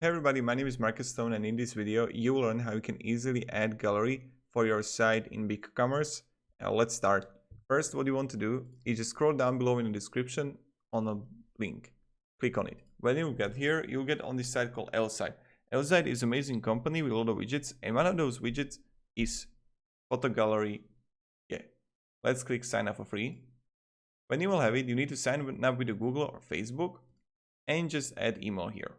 Hey everybody, my name is Marcus Stone, and in this video you will learn how you can easily add gallery for your site in BigCommerce. Let's start. First, what you want to do is just scroll down below in the description on a link. Click on it. When you get here, you'll get on this site called Placeit. Placeit is an amazing company with a lot of widgets, and one of those widgets is photo gallery. Yeah, let's click sign up for free. When you will have it, you need to sign up with Google or Facebook and just add email here.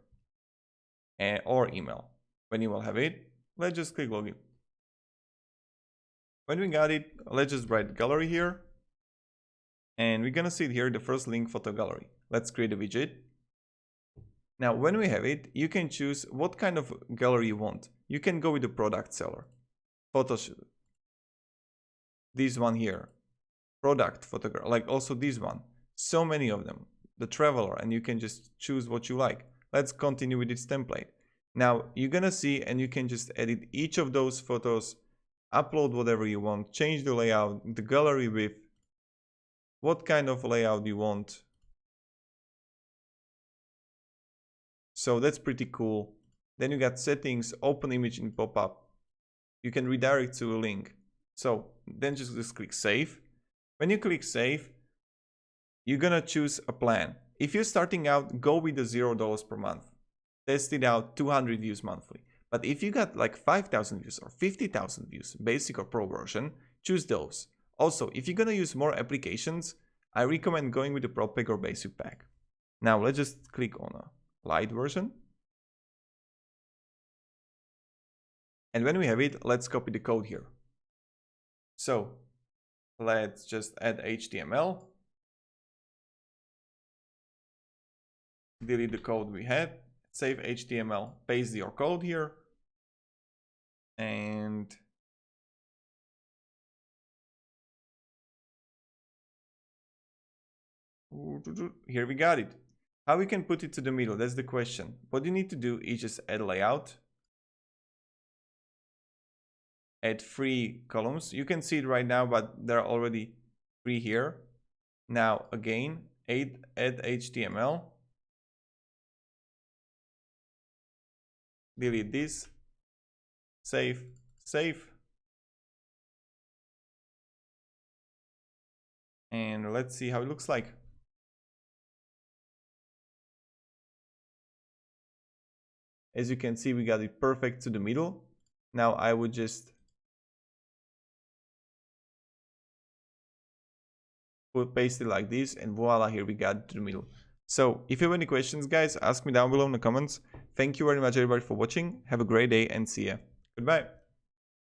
Or email. When you will have it, let's just click login. When we got it, let's just write gallery here, and we're gonna see it here, the first link, photo gallery. Let's create a widget. Now when we have it, you can choose what kind of gallery you want. You can go with the product seller, photo shoot, this one here, product photograph, like also this one, so many of them, the traveler, and you can just choose what you like. Let's continue with this template. Now you're gonna see, and you can just edit each of those photos, upload whatever you want, change the layout, the gallery width, what kind of layout you want. So that's pretty cool. Then you got settings, open image in pop-up. You can redirect to a link. So then just click save. When you click save, you're gonna choose a plan. If you're starting out, go with the $0 per month. Test it out, 200 views monthly. But if you got like 5,000 views or 50,000 views, basic or pro version, choose those. Also, if you're gonna use more applications, I recommend going with the pro pack or basic pack. Now let's just click on a light version. And when we have it, let's copy the code here. So let's just add HTML. Delete the code we had, save HTML, paste your code here, and here we got it. How we can put it to the middle, that's the question. What you need to do is just add layout, add 3 columns. You can see it right now, but there are already 3 here. Now again, add HTML. Delete this, save, and let's see how it looks like. As you can see, we got it perfect to the middle. Now I would just paste it like this, and voila, here we got it to the middle. So if you have any questions, guys, ask me down below in the comments. Thank you very much everybody for watching. Have a great day and see ya. Goodbye.